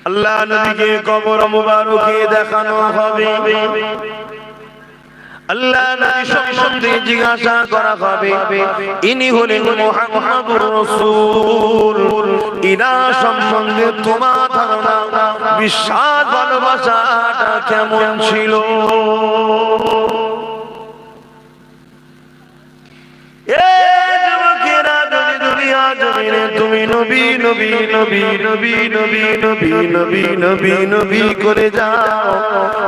আল্লাহ নবীকে কবর মুবারকে দেখানো হবে। আল্লাহ নবী সম্বন্ধে জিজ্ঞাসা করা হবে, ইনি হলেন মুহাম্মদুর রাসূল। ইনা সম্বন্ধে তোমার ধারণা, বিশ্বাস, ভালোবাসাটা কেমন ছিল? তুমি নবী নবী নবী নবী নবী নবী নবী নবী নবী করে যাও,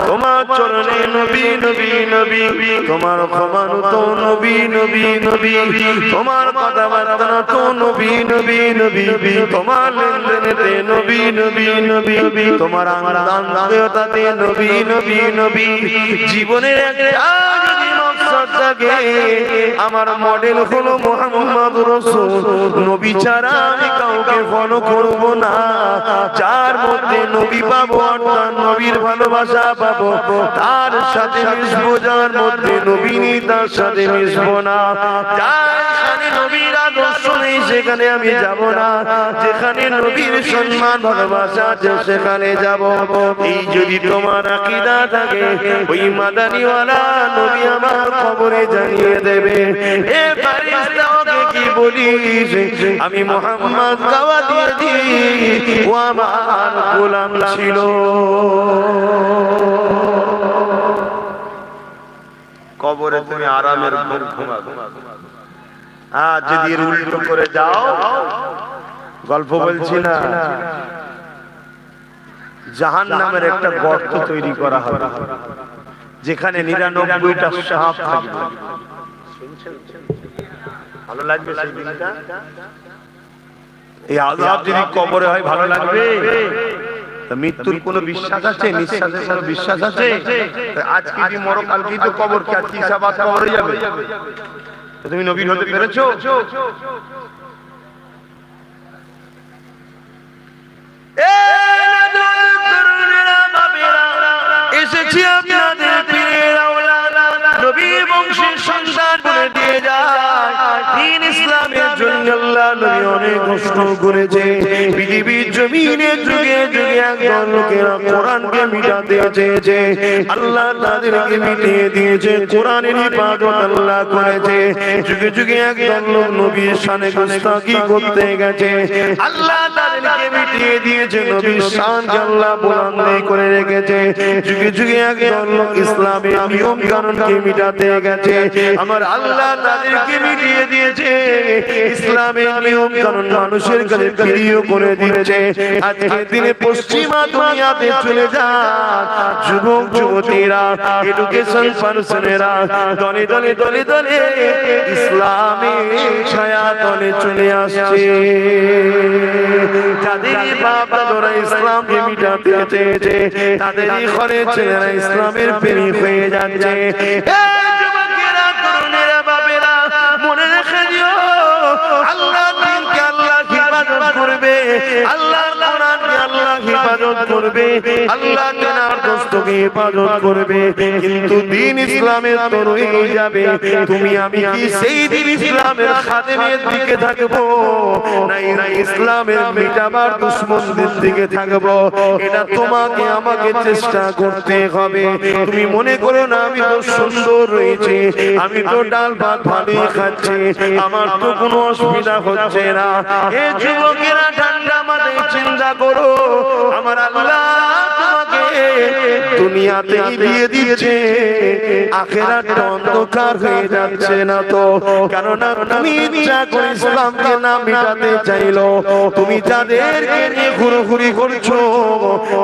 তোমার চরণে নবী নবী নবী, তোমার ক্ষমার তো নবী নবী নবী, তোমার কথাবার্তা তো নবী নবী নবী, তোমার লেনদেনেতে নবী নবী নবী, তোমার আনন্দতাতে নবী নবী নবী। জীবনের একটা আমার মডেল হলো মুহাম্মদুর রাসূল। নবী ছাড়া আমি কাউকে ফলো করব না। যার মধ্যে নবী পাবো, অর্থাৎ নবীর ভালোবাসা পাবো, তার সাথে মিশবো। যার মধ্যে নবী নেই তার সাথে মিশবো না। যেখানে নবীর আদর্শ নেই সেখানে আমি যাব না। যেখানে নবীর সম্মান ভালোবাসা আছে সেখানে যাব। এই যদি তোমার আকীদা থাকে, ওই মাদানীওয়ালা নবী আমার খবরে জানিয়ে দেবে, এ ফেরেশতাকে কি বলিস, আমি মুহাম্মদ গাওয়া দিয়ে দিই, ও আমার গোলাম ছিল। কবরে তুমি আরামের ঘুম ঘুমাবে। আর যদি উল্টো করে যাও, গল্প বলছি না, জাহান্নামের একটা গর্ত তৈরি করা হবে, যেখানে 99টা সাপ থাকবে। ভালো লাগবে সেই দিনটা? এই আযাব যদি কবরে হয় ভালো লাগবে? মৃত্যুর কোনো বিশ্বাস আছে? নিঃশ্বাসের কোনো বিশ্বাস আছে? আজকে যদি মরো, কালকেই তো কবর, কি আজকে হিসাবাত কবরে যাবে? তুমি নবী হতে পেরেছো? এসেছি আপনাদের পীরের আওলাদ, নবীর বংশের সন্তান বলে দিয়ে যায়। দ্বীন ইসলামের জন্য আল্লাহ নবী অনেক কষ্ট করেছে। পৃথিবীর জমিনে যুগে যুগে একদল লোকেরা কোরআনকে মিটাতে চেয়েছে, আল্লাহ তাদেরকে মিটিয়ে দিয়েছে। কোরআনের ইবাদত আল্লাহ করেছে। যুগে যুগে একদল লোক নবীর শানে গুস্তাখি করতে গেছে, আল্লাহ তাদেরকে মিটিয়ে দিয়েছে। নবীর শানকে আল্লাহ বুলন্দ করে রেখেছে। যুগে যুগে একদল লোক ইসলামের নিয়ম কানুনকে মিটাতে গেছে, আমার আল্লাহ তাদেরকে মিটিয়ে দিয়েছে। ইসলামের নিয়ম কানুন মানুষের কাছে প্রিয় করে দিয়েছে। আজকের দিনে পশ্চিমা দুনিয়াতে চলে যান যুবক যুবতীরা, এডুকেশন পার্সনেরা দলে দলে দলে দলে ইসলামের ছায়া তলে চলে আসছে। যাদের বাবা ধরা ইসলামকে মিটাতে চেয়েছে, তাদেরই ঘরে ছেলেরা ইসলামের প্রেমিক হয়ে যাচ্ছে। যুবকেরা, তরুণেরা, বাবেরা, মনে রেখে দিও, আল্লাহ দিনকে আল্লাহ হিফাজত করবে, আল্লাহ কোরআনকে আল্লাহ হিফাজত করবে, আল্লাহ কেনার দোস্তকে হিফাজত করবে। কিন্তু দ্বীন ইসলামের তো রয়ে যাবে। তুমি আমি কি সেই দ্বীন ইসলামের খাদেমের দিকে থাকবো, না ইসলামের মিটাবার দুশমনদের দিকে থাকবো? এটা তোমাকে আমাকে চেষ্টা করতে হবে। তুমি মনে করো না আমি তো সুন্দর রয়েছে, আমি তো ডাল ভাত ভালোই খাচ্ছি, আমার তো কোনো অসুবিধা হচ্ছে না। এ যুবকেরা, ঠান্ডা মাথায় চিন্তা করো, আমার আল্লাহ তোমাকে দুনিয়াতেই দিয়ে দিয়েছে, আখিরাতটা অন্ধকার হয়ে যাচ্ছে না তো? কেননা তুমি ইচ্ছা করে ইসলামকে না মিটাতে চাইলো, তুমি যাদেরকে নিয়ে ঘুরঘুরি করছো,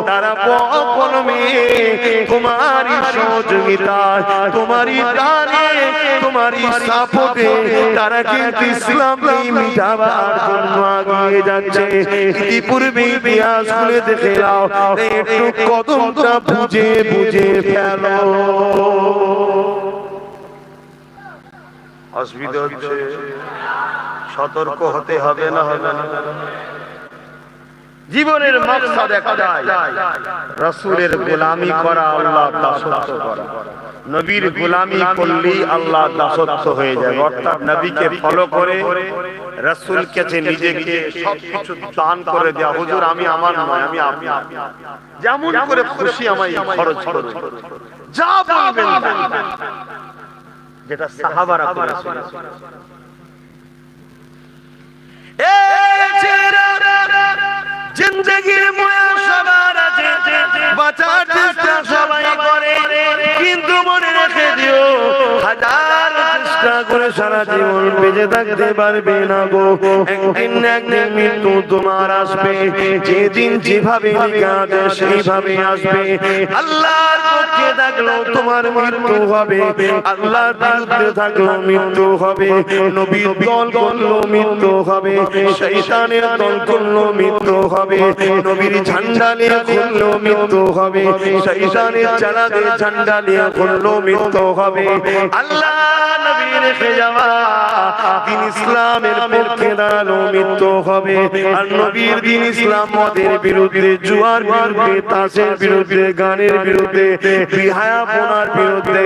তারা অপলমে তোমারই সহযোগিতায়, তোমারই দানে, তোমারই সাপোর্টে তারা কিন্তু ইসলামকে মিটাবার জন্য এগিয়ে যাচ্ছে। ইতিপূর্বে ইতিহাস খুলে দেখে নাও, একটু কদমটা বুঝে বুঝে ফেলো। অসুবিধা হচ্ছে, সতর্ক হতে হবে না? হবে না? জীবনের মাকসাদ একটাই, রাসূলের গোলামি করা, আল্লাহর দাসত্ব করা। নবীর গোলামি করলেই আল্লাহ দাসত্ব হয়ে যায়, অর্থাৎ নবীকে ফলো করে রাসূল কাছে নিজেকে সবকিছু দান করে দেয়া। হুজুর আমি আমার নয়, আমি আপনার, যেমন করে খুশি আমায় খরচ করুন, যা বলবেন যেটা সাহাবারা করেছিল। জিন্দেগির মুয়াশাবার আছে, বাঁচার চেষ্টা সবাই করে, কিন্তু মনে রেখে দিও হাজার চেষ্টা করে সারা জীবন বেঁচে থাকতে পারবে না গো। একদিন না একদিন মৃত্যু তোমার আসবে, যেদিন যেভাবে লেখা আছে সেইভাবে আসবে। আল্লাহর পক্ষে থাকলেও তোমার মৃত্যু হবে, আল্লাহর বিরুদ্ধে থাকলেও মৃত্যু হবে। নবীর দল করলেও মৃত্যু হবে, শয়তানের দল করলেও মৃত্যু হবে। নবীর ঝান্ডা নিয়ে করলেও মৃত্যু হবে, শয়তানের চালাতে ঝান্ডা নিয়ে করলেও মৃত্যু হবে। আল্লাহ নবী রেখে যাওয়া দিন ইসলামের পক্ষে দাঁড়ানো মৃত্যু হবে। আর নবীর দিন ইসলাম মদের বিরুদ্ধে, জুয়ার বিরুদ্ধে, তাসের বিরুদ্ধে, গানের বিরুদ্ধে, বিহায়াপনার বিরুদ্ধে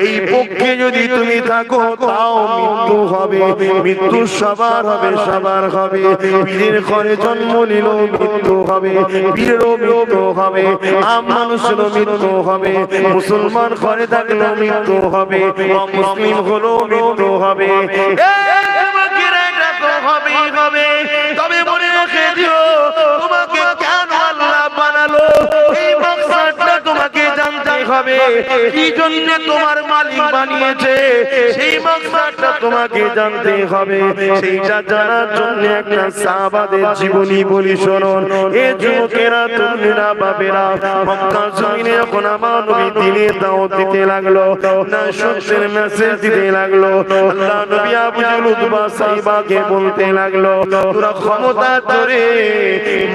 এই পক্ষে যদি তুমি থাকো তাও মৃত্যু হবে। মৃত্যু সবার হবে, সবার হবে। পীরের ঘরে জন্ম নিলেও মৃত্যু হবে, পীরেরও মৃত্যু হবে। আম মানুষেরও মৃত্যু হবে, মুসলমান ঘরে থাকলেও মৃত্যু হবে, অমুসলিম হলেও মৃত্যু হবে। হবে, তবে মনে রেখে দিও তোমাকে কেন আল্লাহ বানালো, এই মাকসাদটা তোমাকে জানতে হবে। কি জন্য তোমার মালিক বানিয়েছে সেই মাকসাদটা তোমাকে জানতে হবে। সেইটা জানার জন্য একটা সাহাবাদের জীবনী বলি শোনো। এ যুবকেরা, তরুণেরা, বাবেরা, মক্কা জমিনে যখন আমার নবী দ্বীনের দাওয়াত দিতে লাগলো, না সত্যের মেসেজ দিতে লাগলো, আল্লাহ নবী আবু জেহেল উতবা সাইবাকে বলতে লাগলো, তোরা ক্ষমতা জোরে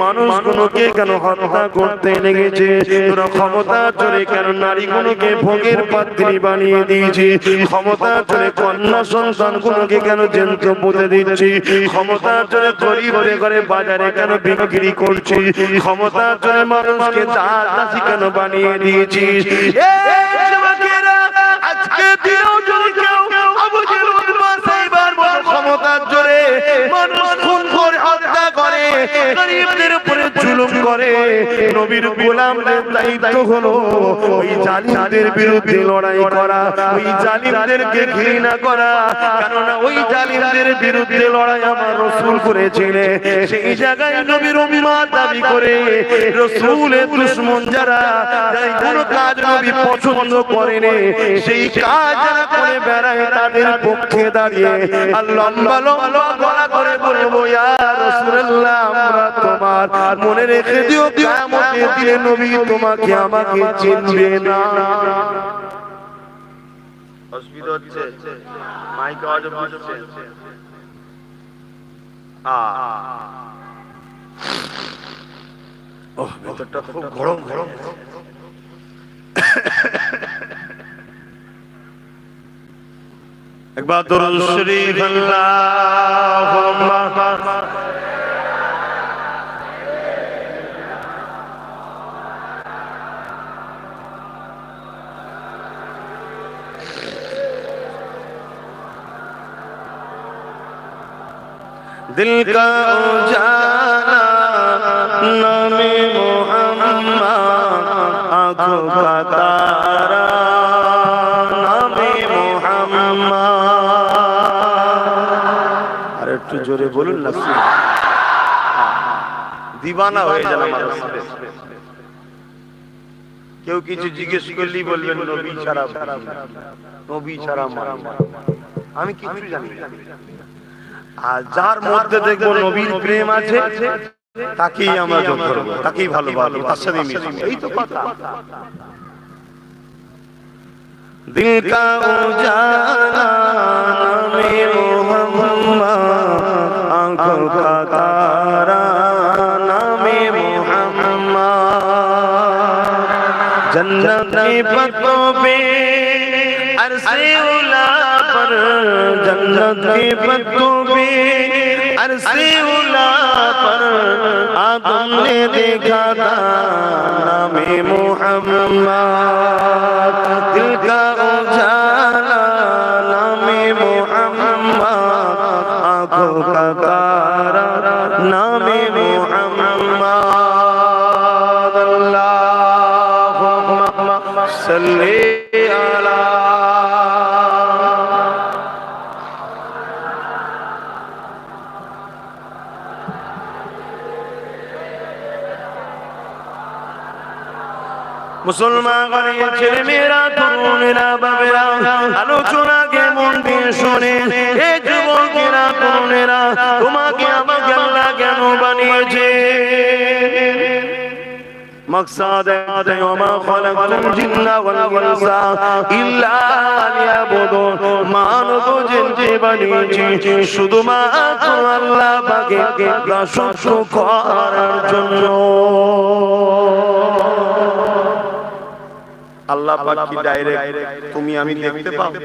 মানুষগুলোকে কেন হত্যা করতে লেগেছে? তোরা ক্ষমতা জোরে কেন নারীগুলোকে ভোগের পাত্রী বানিয়ে দিয়েছি? ক্ষমতা জোরে কন্যা সন্তানগুলোকে কেন জ্যান্ত পুঁতে দিচ্ছি? ক্ষমতা জোরে গরিবরে ঘরে বাজারে কেন বিক্রি করছি? ক্ষমতা জোরে মানুষকে দাসী কেন বানিয়ে দিয়েছিস? আজকে দিও যদি কেউ আবু জেহেল উতবা সাইবার মতো ক্ষমতার জোরে মানুষ খুন করে, হত্যা করে, গরিবদের উপরে জুলুম করে, নবীর গোলামদের দায়িত্ব হলো ওই জালিমদের বিরুদ্ধে লড়াই করা, ওই জালিমদেরকে ঘৃণা করা। কেননা ওই জালিমদের বিরুদ্ধে লড়াই আমার রাসূল করেছিলেন। সেই জায়গায় নবীর উম্মত দাবি করে রাসূলের দুশমন যারা, যাই কোনো কাজ নবী পছন্দ করেন সেই কাজ যারা করে বেড়ায়, তাদের পক্ষে দাঁড়িয়ে আর লম্বা লম্বা গলা করে বলবো, ইয়া রাসূলুল্লাহ আমরা তোমার। মনে রেখে দিও কিয়ামতের দিনে নবী তোমাকে আমাকে চিনবে না। অসুবিধা হচ্ছে, মাইক আওয়াজ হচ্ছে। ওহ, ভিতরটা খুব গরম গরম। একবার দরুদ শরীফ আল্লাহুম্মা दिल का उजाला नामे मोहम्मद, आँखों का तारा नामे मोहम्मद। अरे একটু জোরে বলুন না, দিবানা হয়ে যাবে মানুষ। কেউ কিছু জিজ্ঞেস করলেই বলবেন নবী ছাড়া, নবী ছাড়া আমি কিছু জানি না। আর যার মধ্যে দেখবো নবীর প্রেম আছে তাকেই আমরা যোগ করবো, তাকেই ভালোবাসবো, তার সাথে মিশবো। এই তো কথা। দিল কা উজালা নামে মোহাম্মদ, আঁখোं का तारा नामे मोहम्मद। जन्नत के पत्तों पे अरसे उला पर, जन्नत के पत्तों पे अरसे उला पर आदम ने देखा था नामे मोहम्मद। दिल का সাল্লি আলা মুসলমান ছেলে মেয়েরা তরুণেরা বাবেরা আলোচনাকে মন দিয়ে শোনে। এ যুবকেরা তরুণেরা তোমাকে আমাকে আল্লাহ কেন বানিয়েছে? মকসদ है ওমা খলাকতুল জিন্না ওয়াল ইনসা ইল্লা লিয়াবুদুন। মানব জিনকে বানিয়েছি শুধুমাত্র আল্লাহ পাকের দাসত্ব করার জন্য। আল্লাহ পাক কি ডাইরেক্ট তুমি আমি দেখতে পাবো?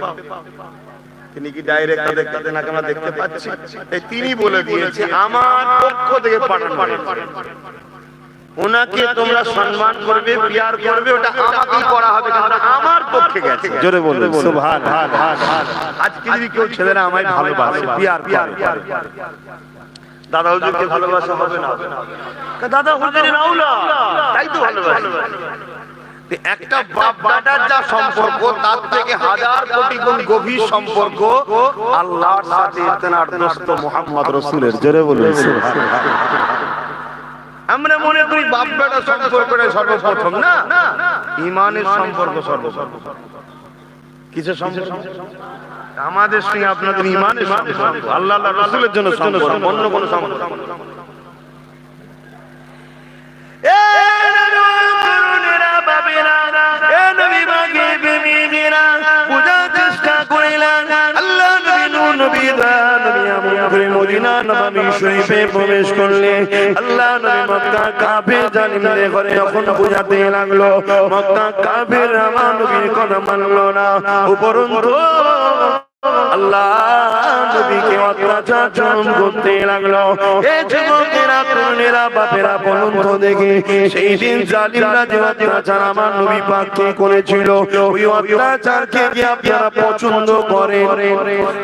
তিনি কি ডাইরেক্ট দেখতে না আমরা দেখতে পাচ্ছি? এই তিনি বলে দিয়েছে আমার পক্ষ থেকে পাঠানো হয়েছে। ওনাকে তোমরা সম্মান করবে, প্যার করবে, ওটা আমাকেই করা হবে, কারণ আমার পক্ষে গেছে। জোরে বলুন সুবহানাল্লাহ। আজকে যদি কেউ ছেলেরা আমায় ভালোবাসে, প্যার দাদা হুজুরকে ভালোবাসা হবে না? দাদা হুজুরের আওলা, তাই তো ভালোবাসা। একটা বাপ বেটার যা সম্পর্ক তার থেকে হাজার কোটি গুণ গভীর সম্পর্ক আল্লাহর সাথে তেনার দোস্ত মুহাম্মদ রাসূলের। জোরে বলুন সুবহানাল্লাহ। আমরা মনে করি বাপ বেটা সম্পর্কটা সর্বপ্রথম, না, ঈমানের সম্পর্ক সর্বপ্রথম। কিসের সম্পর্ক? আমাদের সঙ্গে আপনাদের ঈমানের সম্পর্ক, আল্লাহ আল্লাহ রাসূলের জন্য সম্পর্ক, অন্য কোনো সম্পর্ক। প্রবেশ করলে আল্লাহ নবী মক্কা কাফের জালিমদের ঘরে যখন বুঝাতে লাগলো, মক্কা কাফের আমার নবীর কথা মানলো না, উপরন্তু আল্লাহ নবীকে অত্যাচার করতে লাগলো। এই যুবকেরা তরুণেরা বাপেরা বলুন তো দেখি, সেই দিন জালিমরা যে অত্যাচার আমার নবী পাককে করেছিল, ওই অত্যাচারকে কি আপনারা পছন্দ করেন?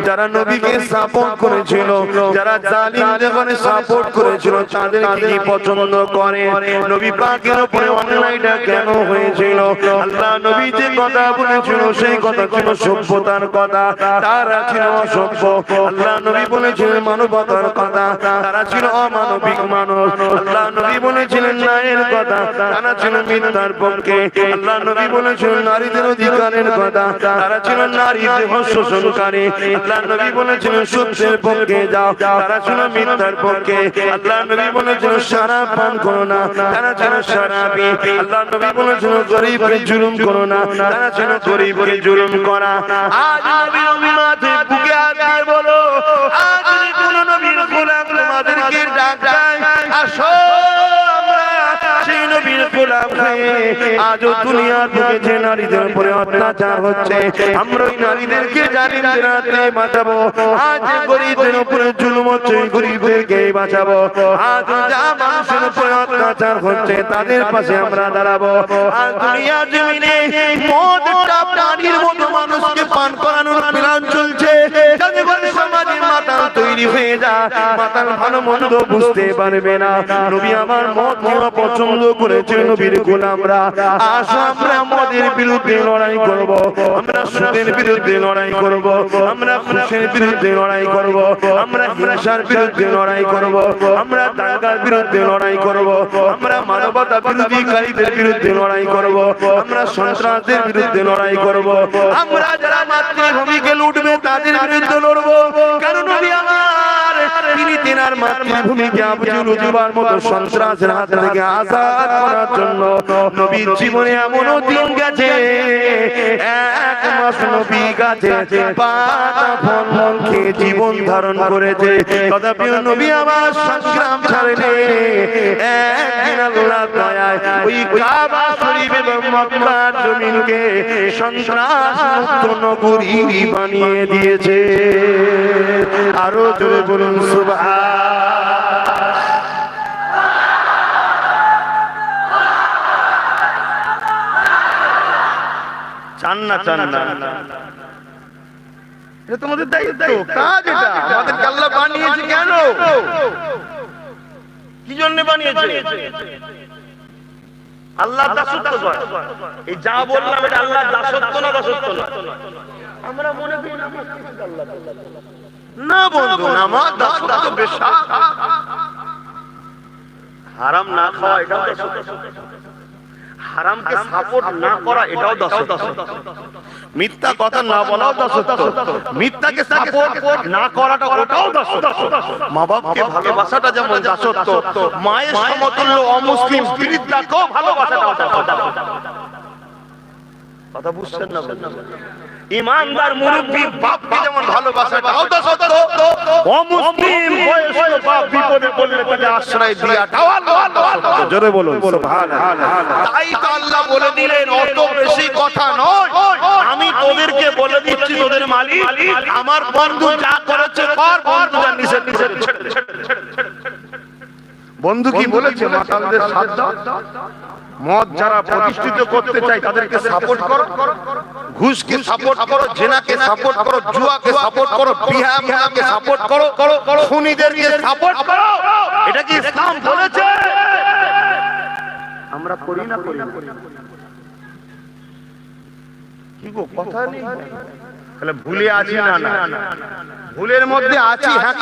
যারা নবীকে সাপোর্ট করেছিল, যারা জালিমদের ঘরে সাপোর্ট করেছিল, তাদেরকে কি পছন্দ করে? নবী পাকের উপরে অন্যায়টা কেন হয়েছিল? আল্লাহ নবী যে কথা বলেছিল সেই কথা ছিল সভ্যতার কথা, তারা ছিল অসভ্য। আল্লাহ নবী বলেছিলেন মানবতার কথা, তারা ছিল অমানবিক মানুষ। আল্লাহ নবী বলেছিলেন ন্যায়ের কথা, তারা ছিল মিথ্যার পক্ষে। আল্লাহ নবী বলেছিলেন নারীদের অধিকারের কথা, তারা ছিল নারীদের শোষণকারী। আল্লাহ নবী বলেছিলেন সত্যের পক্ষে যাও, তারা ছিল মিথ্যার পক্ষে। আল্লাহ নবী বলেছিলেন শরাব পান করো না, তারা ছিল শরাবী। আল্লাহ নবী বলেছিলেন গরিবকে জুলুম করো না, তারা ছিল গরিবকে জুলুম করা। আজ নবী মাঝে বুকে হাত দিয়ে বলো, আজ যদি কোন নবীর গোলাম তোমাদেরকে ডাক দেয়, আসো আমরা সেই নবীর গোলাম হয়ে। আজও দুনিয়ার বুকে যে নারীদের উপরে অত্যাচার হচ্ছে, আমরা ওই নারীদেরকে জালিমদের হাতে বাঁচাবো। আজ গরিবদের উপরে জুলুম হচ্ছে, গরিবদেরকে বাঁচাবো। আজ যা মানুষের উপরে অত্যাচার হচ্ছে তাদের পাশে আমরা দাঁড়াবো। আজ দুনিয়ার জমিনে মদটা পানির মতো মানুষকে পান করানোর প্ল্যান চলছে, যাতে করে সমাজে মাতাল তৈরি হয়ে যায়, মাতাল ভালো মন্দ বুঝতে পারবে না। নবী আমার মদ নেওয়া পছন্দ করেছে, নবীর গোলামরা। আসো আমরা মদের বিরুদ্ধে লড়াই করব, আমরা সুদের বিরুদ্ধে লড়াই করব, আমরা ঘুষের বিরুদ্ধে লড়াই করব, আমরা হিংসার বিরুদ্ধে লড়াই করব, আমরা দাঙ্গার বিরুদ্ধে লড়াই করব, আমরা মানবতা বিরোধীকারীদের বিরুদ্ধে লড়াই করব, আমরা সন্ত্রাসদের বিরুদ্ধে লড়াই করব, আমরা যারা মাতৃভূমিকে লুটবে তাদের বিরুদ্ধে লড়ব। কারণ নবী আমার তিনি তেনার মাতৃভূমিকে আবুল উজুবার মতো সন্ত্রাসের হাত থেকে আজাদ করার জন্য নবীর জীবনে এমনও দিন গেছে, এক মাস নবী গাছে পাতা ফল খেয়ে জীবন ধারণ করেছে। তথাপি নবী আমার সংগ্রাম ছাড়েনি। একদিন আল্লাহ দয়ায় ওই কাবা শরীফ এবং মক্কার জমিনকে সন্ত্রাসমুক্ত নগরী বানিয়ে দিয়েছে। আরো জোরে বলুন সুবহানাল্লাহ। চান না চান না, এটা তোমাদের দায়িত্ব, কাজ। এটা আমাদের আল্লাহ বানিয়েছে কেন? কি জন্য বানিয়েছে? আল্লাহর দাসত্ব করে। এই যা বললাম এটা আল্লাহর দাসত্ব না দাসত্ব না? আমরা মনে করি নামাজ ঠিক আল্লাহ না বন্ধু, নামাজ দাসত্ব বেশা। হারাম না খাওয়া এটাও দাসত্ব, হারামকে সাপোর্ট না করা এটাও দাসত্ব, মিথ্যা কথা না বলাও দাসত্ব, মিথ্যাকে সাপোর্ট না করাটা ওটাও দাসত্ব, মা বাপকে ভালোবাসাটা যেমন দাসত্ব, মায়ের সমতুল্য অমুসলিম বিরুদ্ধাকেও ভালোবাসাটাও দাসত্ব। কথা বুঝছেন না? ইমানদার মুরব্বি বাপকে যেমন ভালোবাসাটাও দাসত্ব, অমুসলিম বয়স্ক বাপ বিপদে পড়লে তাকে আশ্রয় দেওয়াটাও আল্লাহর দাসত্ব। জোরে বলুন সুবহানাল্লাহ। তাই তো আল্লাহ বলে দিলেন অত বেশি কথা নয়, আমি তোদেরকে বলে দিচ্ছি তোদের মালিক আমার বন্ধু যা করেছে কর, বন্ধু যা নিষেধ করেছে ছেড়ে দে। বন্ধু কি বলেছে? মাতালদের সাথ দাও, মদ যারা প্রতিষ্ঠিত করতে চায় তাদেরকে সাপোর্ট করো, ঘুষকে সাপোর্ট করো, জেনাকে সাপোর্ট করো, জুয়াকে সাপোর্ট করো, বিহাকে সাপোর্ট করো, খুনিদেরকে সাপোর্ট করো। এটা কি ইসলাম বলেছে? আমরা করি না? করি কি গো কথা নেই? তাহলে ভুলে আছি না? না, ভুলের মধ্যে আছি। হ্যাঁ,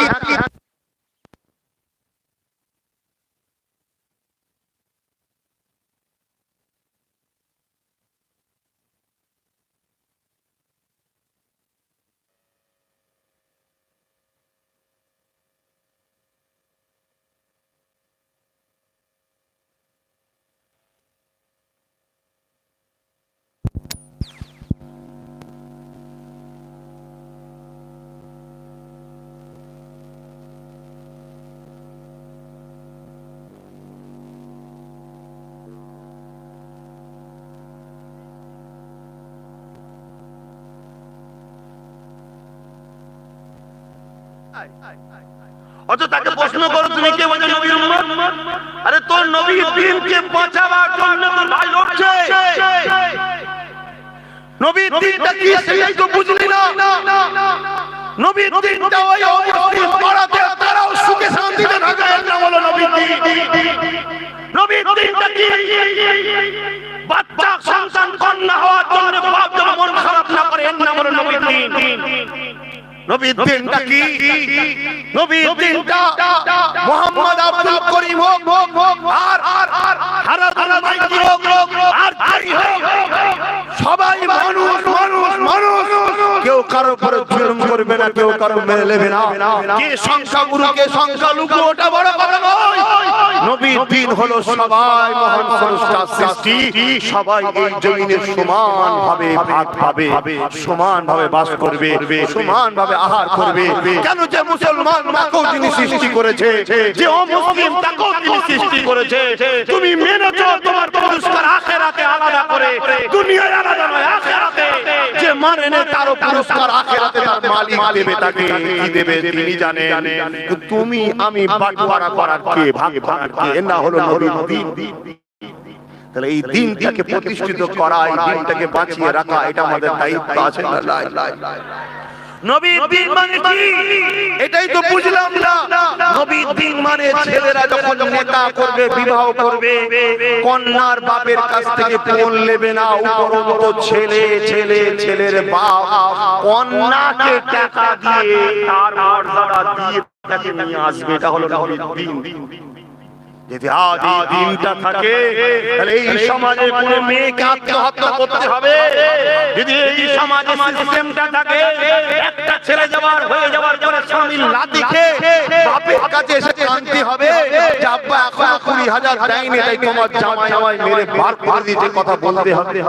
অত তাকে প্রশ্ন করো তুমি কে বলে নবীর উম্মত? আরে তোর নবী দ্বীনকে বাঁচাবার জন্য তোর ভাই লড়ছে, নবীর দ্বীনটা কি সেটাই তো বুঝলি না। নবীর দ্বীনটা ওই অমুসলিম পাড়াতে তারাও সুখে শান্তিতে থাকে, এর নাম হলো নবীর দ্বীন। নবীর দ্বীনটা কি? বাচ্চা সন্তান কন্যা হওয়ার জন্য বাপ যেন মন খারাপ না করে, এর নাম হলো নবীর দ্বীন। নবীর দ্বীনটা কি? নবীর দ্বীনটা মুহাম্মদ আব্দুল করিম হোক আর হারাতুল মাইকি হোক আর যাই হোক, সবাই মানুষ মানুষ মানুষ, কেউ কারো উপরে জুলুম করবে না, কেউ কারো মেরে নেবে না। কে সংখ্যাগুরু কে সংখ্যালঘু ওটা বড় কথা নয়। নবীর দ্বীন হলো সবাই মহান স্রষ্টার সৃষ্টি, সবাই এই জমিনে সমান ভাবে ভাগ পাবে, সমান ভাবে বাস করবে, সমান ভাবে আহার করবে। কেন যে মুসলমান তাকেও যিনি সৃষ্টি করেছে, যে অমুসলিম তাকেও তিনি সৃষ্টি করেছে। তুমি মেনেছো তোমার পুরস্কার আখিরাতে আলাদা করে, দুনিয়ায় আলাদা নয়, আখিরাতে। যে মানে না তার পুরস্কার আখিরাতে তার মালিক দেবে, তাকে কি দেবে তিনি জানেন। তুমি আমি বাটওয়ারা করার কে, ভাগ করার কে? না হলো নবীর দ্বীন। তাহলে এই দ্বীনটাকে প্রতিষ্ঠিত করা, এই দ্বীনটাকে বাঁচিয়ে রাখা, এটা আমাদের দায়িত্ব আছে না? নবীর দ্বীন মানে কি এটাই তো বুঝলাম না। নবীর দ্বীন মানে ছেলেরা যখন নিকাহ করবে, বিবাহ করবে, কন্যার বাপের কাছ থেকে পণ নেবে না, উপরন্ত ছেলের বাপ কন্যাকে টাকা দিয়ে তার মর্যাদা দিয়ে তাকে নিয়ে আসবে। এটা হলো নবীর দ্বীন। যদি আজ এই দিনটা থাকে তাহলে এই সমাজে কোনো মেয়েকে আত্মহত্যা করতে হবে। যদি এই সমাজে সিস্টেমটা থাকে, একটা ছেলে হয়ে যাওয়ার পরে স্বামী লাথি খেয়ে বাপের কাছে এসে কাঁদতে হবে যে আব্বা এখনো 20,000 দেয়নি, তাই তোমার জামাই মেরে বার করে দিয়েছে, কথা বলতে হবে।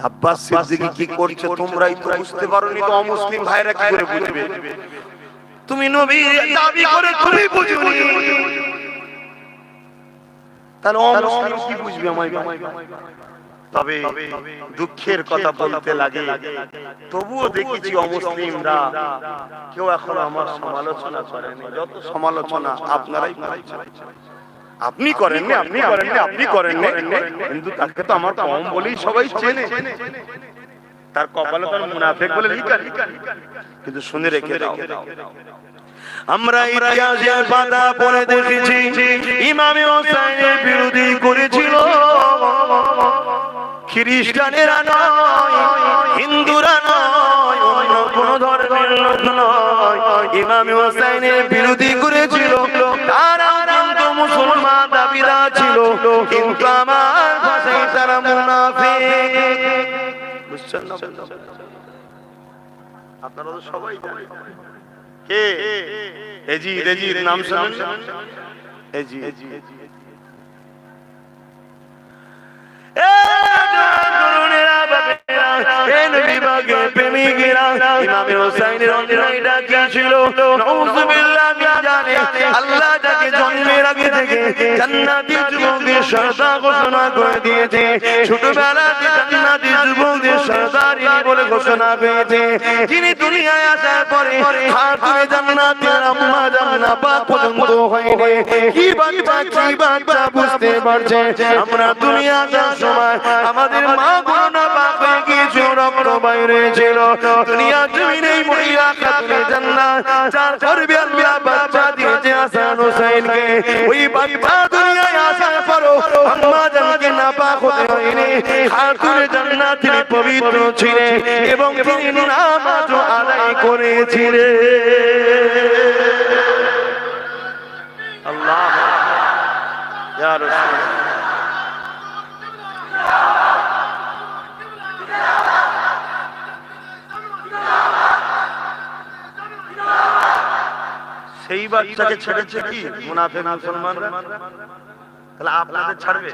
আব্বাস সিদ্দিকী কি করছে তোমরাই তো বুঝতে পারোনি, তো অমুসলিম ভাইরা কি করে বুঝবে? তুমি নবীর দাবি করে তুমি বুঝুনি, তাহলে অমুসলিম কি বুঝবে? তবে দুঃখের কথা বলতে লাগে, তবুও দেখেছি অমুসলিমরা কেউ এখন আমার সমালোচনা করেনি। যত সমালোচনা আপনারাই করেছেন। আপনি করেননি, আপনি করেননি, আপনি করেননি, কিন্তু তাকে তো আমার কম বলেই সবাই চেনে। তার কপালে তার মুনাফিক বলে লিখা, কিন্তু শুনে রেখে দাও, আমরা ইতিহাসের পাতা পড়ে দেখেছি ইমাম হোসেনের বিরোধী করেছিল খ্রিস্টানেরা নয়, হিন্দুরা নয়, অন্য কোন ধর্মের লোক নয়। ইমাম হোসেনের বিরোধী করেছিল তারা কিন্তু মুসলমান দাবিদার ছিল, কিন্তু আমার ভাষায় তারা মুনাফিক। বুঝছেন না? আপনারা তো সবাই জানেন কে এজিদ। এজিদ নাম শুনেন? এজিদ আল্লাহ তাকে জন্মের আগে থেকে জান্নাতি যুবকদের সর্দার ঘোষণা করে দিয়েছে। ছোটবেলাতে জান্নাতি যুবকদের সর্দার বলে ঘোষণা পেয়েছে। যিনি দুনিয়ায় আসার পরে হাতুরে জান্নাতের আম্মা জান্নাত পাক পর্যন্ত হয়নি। কি বাচ্চা বুঝতে পারছে? আমরা দুনিয়া আসার সময় আমাদের মা বোনা পাক হয়ে গিয়েছে, রক্ত বাইরে ছিল। দুনিয়া জমিনেই মহিলা খাতুনে জান্নাত যার গর্ভে আল্লাহ বাচ্চা দিয়েছে হাসান হোসেনকে। ওই বাচ্চা দুনিয়ায় আসার পরও আম্মা জানকে নাপাক হতে হয়নি। খাতুনে জান্নাত তিনি পবিত্র ছিলেন এবং তিনি নামাজও আদায় করেছিলেন। আল্লাহ ইয়া রাসূল সেই বাচ্চাকে ছেড়েছে কি মুনাফিক মুসলমানরা? তাহলে আপনাদের ছাড়বে?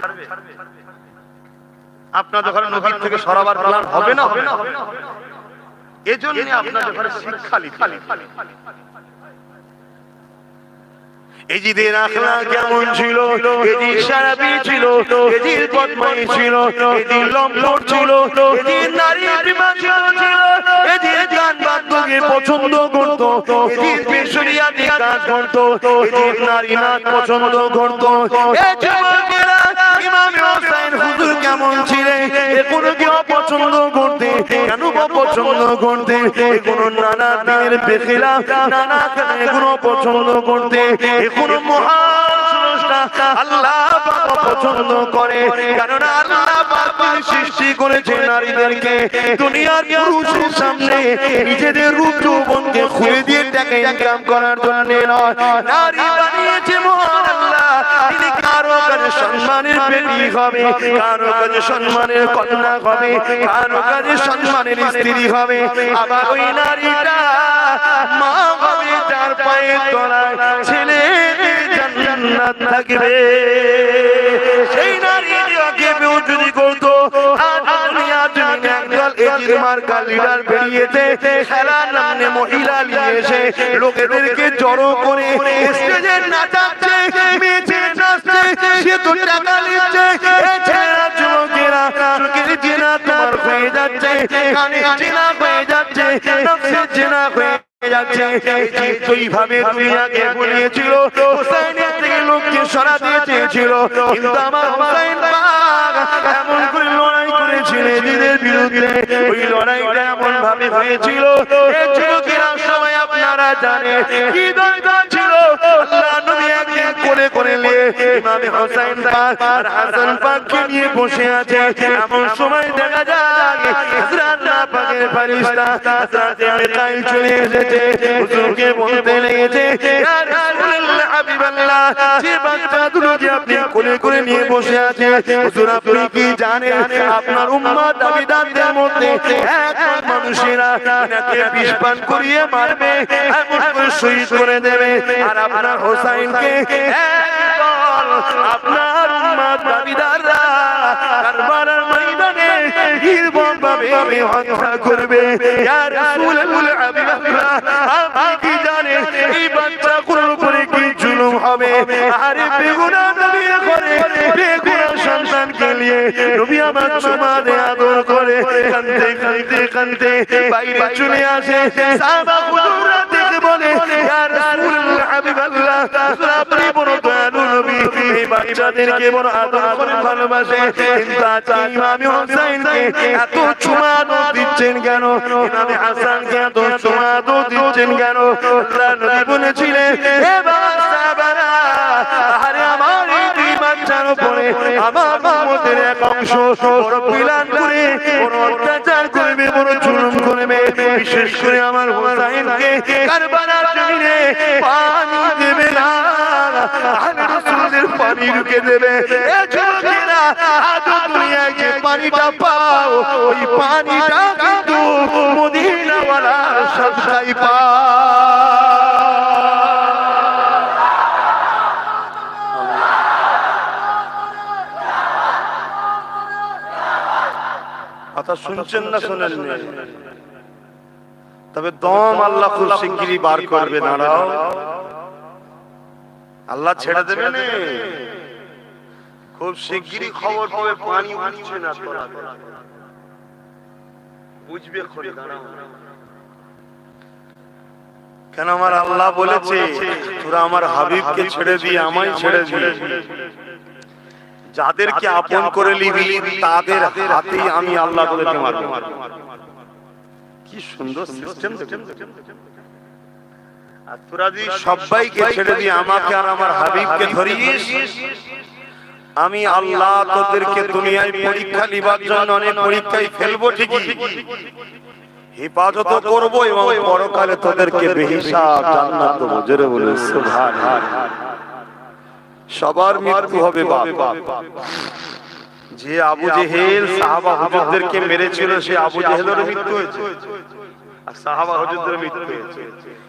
আপনাদের ঘরে নবীর থেকে সরাবার প্ল্যান হবে না? হবে না? এজন্য আপনাদের ঘরে শিক্ষা লিখা। এজিদের আখলাক কেমন ছিল? এজিদ শারাবি ছিল, এজিদ বদমাইশ ছিল, এজিদ লম্পট ছিল, এজিদ নারী বিমাশিত ছিল, এজিদ গান বাদ্যকে পছন্দ করত, এজিদ বেশরিয়াতি কাজ করত, এজিদ নারী নাচ পছন্দ করত। এই যুবকেরা ইমাম হোসেন হুজুর কেমন ছিলেন এগুলো কি অপছন্দ করতে? কেন অপছন্দ করতে? এগুলো নানা দিনের বেখিলা, নানা এগুলো পছন্দ করতে। এগুলো মহান স্রষ্টা আল্লাহ পাক পছন্দ করে, কারণ আল্লাহ পাক সৃষ্টি করেছে নারীদেরকে দুনিয়ার পুরুষের সামনে নিজেদের রূপ যৌবনকে খুলে দিয়ে টাকা ইনকাম করার জন্য নয়। নারী বানিয়েছে মহান আল্লাহ, তিনি কারো কাছে সম্মানের বেটি হবে, কারো কাছে সম্মানের কন্যা হবে, কারো কাছে সম্মানের স্ত্রী হবে। আবার ওই নারীটা মা হবে, তার পায়ের তলায় ছেলে জান্নাত থাকবে। সেই নারীকে বেউজুদি করতো। আজ দুনিয়া জমিনে একদল এজিদ মার্কা লিডার বেরিয়েছে, খেলার নামে মহিলা নিয়ে এসে লোকেদেরকে জড়ো করে স্টেজে নাচাচ্ছে, মেয়েছে নাচছে, সে তো টাকা নিচ্ছে। এই ছেলেরা যুবকেরা চোখের জিনা তোমার হয়ে যাচ্ছে, কানে জিনা হয়ে যাচ্ছে, নফসের জিনা হয়ে যাচ্ছে। এইভাবে দুনিয়াকে বলিয়েছিল, হোসেনের থেকে লোককে সরাতে চেয়েছিল, কিন্তু আমার হোসেন পাক এমন করে লড়াই করেছিল এজিদের বিরুদ্ধে। ওই লড়াইটা এমন ভাবে হয়েছিল, এই যুবকেরা সবাই আপনারা জানেন কি দরকার ছিল। আল্লাহ নবী একদিন কোলে করে নিয়ে ইমাম হোসেন পাক আর হাসান পাককে নিয়ে বসে আছে। এমন সময় দেখা যায় হযরত আল্লাহ পাকের ফেরেশতা হযরত মিকাইল চলে এসেছে। হুজুরকে বলতে লেগেছে, ইয়া রাসূলুল্লাহ হাবিবাল্লাহ, যে বাচ্চা দুটোকে আপনি কোলে করে নিয়ে বসে আছেন, হুজুর আপনি কি জানেন আপনার উম্মত দাবিদারদের মধ্যে একজন মানুষেরা এনাকে বিষ পান করিয়ে মারবে, এমন করে শহীদ করে দেবে, আর আপনার হোসেনকে একদল আপনার উম্মত দাবিদাররা কারবালার ময়দানে নির্মমভাবে হত্যা করবে। ইয়া রাসূলুল্লাহ হাবিবাল্লাহ, আপনি কি জানেন এই বাচ্চাগুলোর উপরে কি জুলুম হবে? আরে বেগুনাহ নবীর ঘরে বেগুনাহ সন্তানকে নিয়ে নবী আমার চুমাতে আদর করে কাঁদতে কাঁদতে কাঁদতে বাইরে চলে আসে। সাহাবা হুজুররা দেখে বলে, ইয়া রাসূলুল্লাহ হাবিবাল্লাহ, আপনি বড় দয়ালু নবী, এই বাচ্চা যাদেরকে বড় আদর করে ভালোবাসে, কিন্তু আজকে ইমাম হোসেনকে এত চুমা দিচ্ছেন কেন? ইমাম হাসানকে এত চুমা দিচ্ছেন কেন? আল্লাহর নবী বলেছিলেন, হে বাচ্চারা, আরে আমার এই দুই বাচ্চার উপরে আমার উম্মতের এক অংশ বড় বিলান করে, বড় অত্যাচার করবে, বড় জুলুম করবে, বিশেষ করে আমার হোসেনকে কারবালার জমিনে পানি দেবে না, আমি রাসূলের পানি রুকে দেবে। এ যুবকেরা, আজ দুনিয়ায় যে পানিটা পাও, ওই পানিটা কিন্তু মদিনাওয়ালার সদকায় পাও। কথা শুনছেন না শোনেন? তবে দম আল্লাহ খুব শিগগিরই বার করবে, দাঁড়াও, আল্লাহ ছেড়ে দেবে না, খুব শিগগিরই খবর পাবে পানি উঠছে না, বুঝবে খোলে, দাঁড়াও। কেন আমার আল্লাহ বলেছে, তোরা আমার হাবিবকে ছেড়ে দিয়ে আমায় ছেড়ে দিয়ে যাদেরকে আপন করে নিবি তাদের হাতেই আমি আল্লাহ তোদেরকে মারব। কি সুন্দর সিস্টেম! আর তোরা যদি সবাইকে ছেড়ে দিয়ে আমাকে আর আমার হাবিবকে ধরিস, আমি আল্লাহ তোদেরকে দুনিয়ায় পরীক্ষা নিবার জন্য অনেক পরীক্ষায় ফেলবো, ঠিকই হেফাজত করব এবং পরকালে তোদেরকে বেহিসাব জান্নাত দেব। জোরে বলে সুবহানাল্লাহ। সবার মৃত্যু হবে বাবা। যে আবু জেহেল সাহাবা হুজুরদেরকে মেরেছিল, সে আবু জেহেলের মৃত্যু হয়েছে আর সাহাবা হুজুরদের মৃত্যু হয়েছে।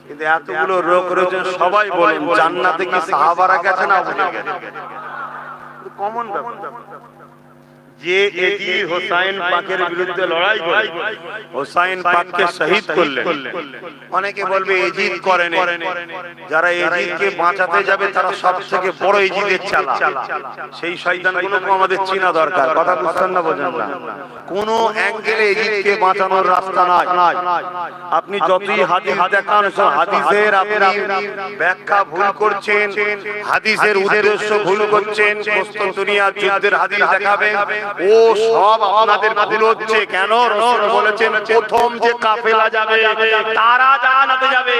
কিন্তু এতগুলো রোগ রয়েছে, সবাই বলেন জান্নাতে কি সাহাবারা গেছে না আবু জেহেল গেছে? কমন ব্যাপার। যে এজি হোসাইন পাকের বিরুদ্ধে লড়াই করে হোসাইন পাককে শহীদ করলেন, অনেকে বলবে এজিদ করেন, যারা এজিদকে বাঁচাতে যাবে তারা সবথেকে বড় এজিদের চালা। সেই শয়তানগুলোকে আমাদের চেনা দরকার। কথা বুঝছেন না? বোঝেন না? কোন অ্যাঙ্গেলে এজিদকে বাঁচানোর রাস্তা নাই। আপনি যতই হাদিস দেখান, হাদিসের আপনি ব্যাখ্যা ভুল করছেন, হাদিসের উদ্দেশ্য ভুল করছেন। কুস্তান্তনিয়ার যুদ্ধের হাদিস দেখাবেন, ও সব আপনাদের ভুল হচ্ছে। কেন? রাসূল বলেছেন প্রথম যে কাফেলা যাবে তারা জান্নাতে যাবে।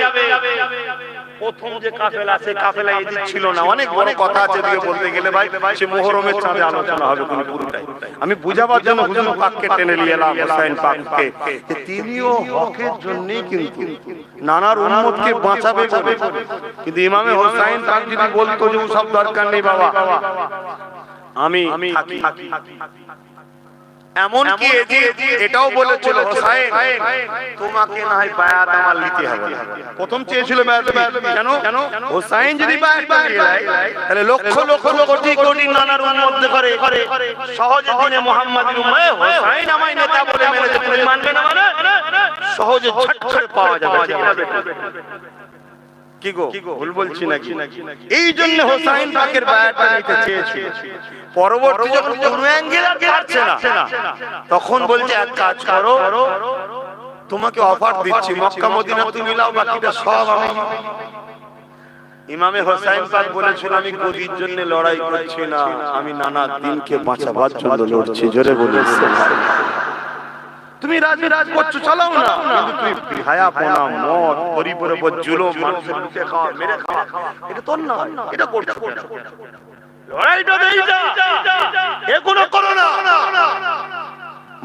প্রথম যে কাফেলা, সে কাফেলা এজিদ ছিল না। অনেক বড় কথা আছে, দিয়ে বলতে গেলে ভাই সে মুহররমের চাঁদে আলোচনা হবে কোন পুরোটাই। আমি বুঝাবার জন্য হুজুর পাককে টেনে নিয়ে এলাম, হোসেন পাককে, যে তিনিও হকের জন্যই কিন্তু নানার উম্মতকে বাঁচাবে বলে। কিন্তু ইমামে হোসেন পাক যদি বলতো যে সব দরকার নেই বাবা, আমি থাকি, এমন কি এটাও বলেছিল হোসেন তোমাকে না হয় বায়াত আমার নিতে হবে। প্রথম চেয়েছিল বায়াত। কেন? হোসেন যদি বায়াত নিয়ে নেয় তাহলে লক্ষ লক্ষ কোটি কোটি নানার উম্মত করে সহজে দিনে মুহাম্মাদের উম্মত হোসেন আমায় নেতা বলে মেনেছে, তুমি মানবে না? মানে সহজে ঝট করে পাওয়া যাবে। কি গো, ভুল বলছি নাকি? এই জন্য হোসেন পাকের বায়াতটা নিতে চেয়েছিল। পরবর্তী যখন কোনো অ্যাঙ্গেল আর পারছে না, তখন বলছে এক কাজ করো, তোমাকে অফার দিচ্ছি, মক্কা মদিনা তুমি নাও, বাকিটা সব আমি। ইমামে হোসেন পাক বলেছিল আমি গদির জন্য লড়াই করছি না, আমি নানা দিনকে বাঁচাবার জন্য লড়ছি। জোরে বলেছে তুমি রাজ করছো, চালাও না, কিন্তু তুই হায়াপনা, মদ, পরিবারের উপর জুলুম, মানুষের মুখে খাওয়া, মেরে খাওয়া, এটা তোর না, এটা করছো না। লড়াইটা দেই যা, এগুলো করো না।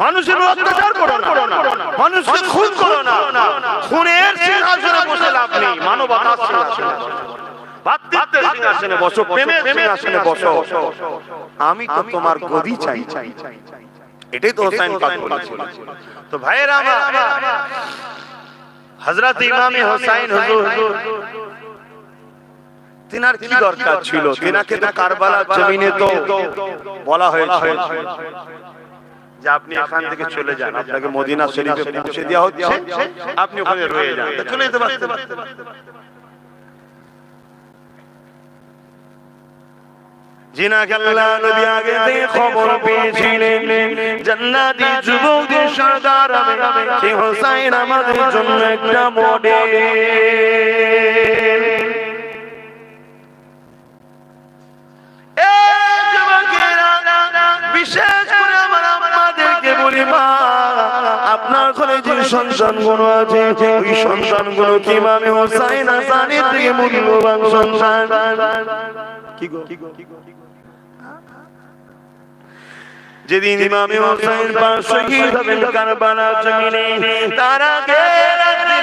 মানুষের অত্যাচার করো না, মানুষকে খুন করো না। খুনের সিংহাসনে বসে লাভ নেই, মানবতার সিংহাসনে ভাতৃত্বের সিংহাসনে বসো, প্রেমের সিংহাসনে বসো। আমি তো তোমার গদি চাই। এটাই তো হোসেন পাক বলেছিল। তো ভাইয়েরা আমার, হযরত ইমামে হোসেন হুজুর, তিনার কি দরকার ছিল? তিনাকে তো কারবালার জমিনে তো বলা হয়েছে যে আপনি এখান থেকে চলে যান, আপনাকে মদিনা শরীফে পৌঁছে দেওয়া হচ্ছে, আপনি ওখানে রয়ে যান। চলে যেতে পারতেন। जिनके अल्लाह नबी आगे से खबर पेशिलेन जन्नती যুবকদের সরদার সেই হোসেন আমাদের জন্য একটা মডেল। এ সন্তানগুলো আছে ওই সন্তানগুলো ইমামে হোসেন হাসানের থেকে মূল্যবান সন্তান। কি গো যেদিন ইমামে হোসেন পাক শহীদ হবেন কারবালা জমিনে, তার আগে রাত্রে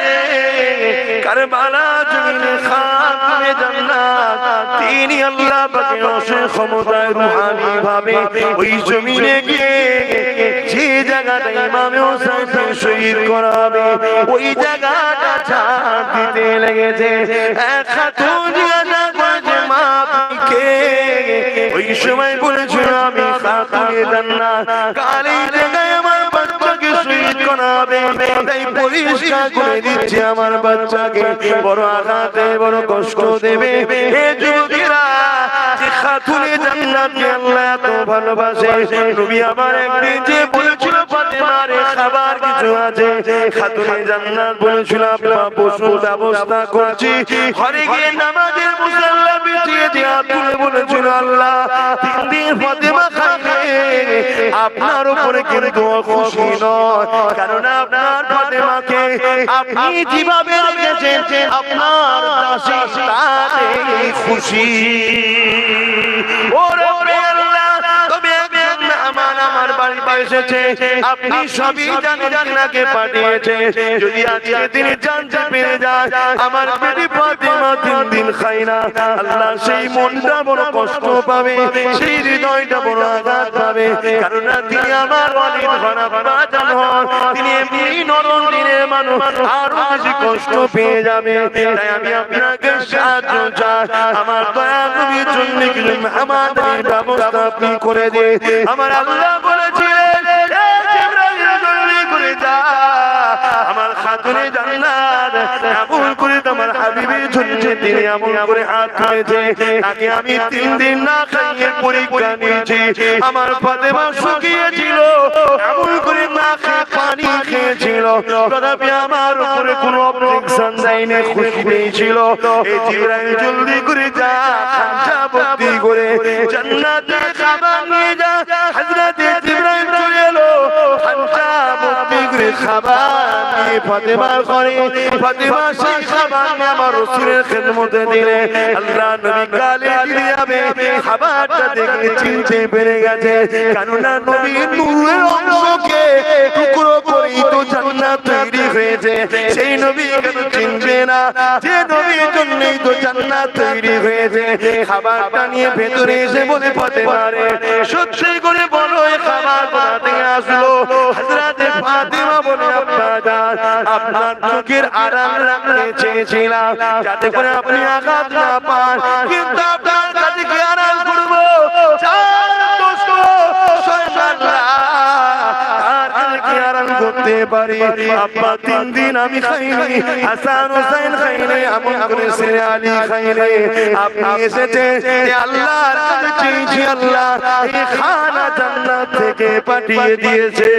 কারবালা জমিনে খাতুনে জান্নাত তিনি আল্লাহ পাকের অশেষ ক্ষমতায় রূহানি ভাবে ওই জমিনে গিয়ে যে জায়গাটা ইমামে হোসেন শহীদ করা হবে ওই জায়গাটা ঝাড় দিতে লেগেছে। এক খাতুন জিজ্ঞাসা করেছে মা আপনি কে? ওই সময় বলেছিল আমি খাতুনে জান্নাত, কাল এই জায়গায় আমার বাচ্চাকে শহীদ করা হবে, তাই পরিষ্কার করে দিচ্ছি আমার বাচ্চাকে বড় আঘাতে বড় কষ্ট দেবে। হে যুবকেরা, যে খাতুনে জান্নাতকে আল্লাহ এত ভালোবাসে, নবী আমার একদিন যে বলেছিল ফাতেমার খাবার কিছু আছে, খাতুনে জান্নাত বলেছিল আপনার বসুর ব্যবস্থা করছি, ঘরে গিয়ে নামাজের মুসাল্লা বিছিয়ে দিয়া তুলে বলেছিল আল্লাহ 3 দিন ফাতেমা খাইলে আপনার উপরে কিন্তু খুশি নয়, কারণ আপনার ফাতেমাকে আপনি যেভাবে রেখেছেন আপনার দাসী তাতেই খুশি। ওরে আল্লাহ, তবে একজন মেহমান আমার বাড়িতে এসেছে, আপনি সবই জানেন কিনাকে পাঠিয়েছে, যদি আজকে তিনি জানতে পেরে যায় আমার বেটি ফাতেমা 3 দিন খায় না, আল্লাহ সেই মনটা বড় কষ্ট পাবে, সেই হৃদয়টা বড় আঘাত পাবে, কারণ তিনি আমার ওয়ালিদ ঘরা বাজান হন, তিনি এমনি নরম দিনের মানুষ, আরো বেশি কষ্ট পেয়ে যাবে। তাই আমি আপনাকে সাহায্য চাই, আমার দয়া নবীর জন্য কিছু মেহমানের ব্যবস্থা আপনি করে দিন। আমার আল্লাহ বলেছিলেন আমার খাতুনে জান্নাত এমন করে তোমার হাবিবের জন্য তিনি এমন করে হাত তুলেছে, তাকে আমি 3 দিন না খাইয়ে পরীক্ষা নিয়েছি, আমার ফাতেমা শুকিয়েছিল, এমন করে না খেয়ে পানি খেয়েছিল, তথাপি আমার উপরে কোনো অবজেকশন দেয়নি, খুশি পেয়েছিল। এই জিবরাইল জলদি করে যা খাঁচা ভর্তি করে জান্নাতে খাবার নিয়ে যা। হযরতে জিবরাইল চলে এলো খাঁচা ভর্তি করে খাবার নিয়ে ফাতেমার ঘরে, ফাতেমা সেই খাবার নিয়ে আমার রাসূলের খিদমতে দিলে, আল্লাহ নবী গালে দিয়ে যাবে, খাবারটা দেখে চিনতে পেরে গেছে, কারণ নবীর নূরের অংশকে টুকরো করেই তো জান্নাত তৈরি হয়েছে, সেই নবী কেন চিনবে না, যে নবীর জন্যই তো জান্নাত তৈরি হয়েছে। খাবারটা নিয়ে ভেতরে এসে বলে ফাতেমা রে সত্যি করে বলো এই খাবার কোথা থেকে আসলো? হযরতে ফাতেমা বলে আব্বা জান আপনার চোখের আড়াল রাখতে চেয়েছিলাম যাতে করে আপনি আঘাত না পান, কিন্তু আপনার কাছে কি আড়াল করবো? করতে পারি আব্বা 3 দিন আমি খাইনি, হাসান হোসেন খাইনি, এমন করে ছেলে আলী খাইনি, আপনি এসেছে আল্লাহর কাছে চেয়েছি, আল্লাহ এই খানা জান্নাত থেকে পাঠিয়ে দিয়েছে।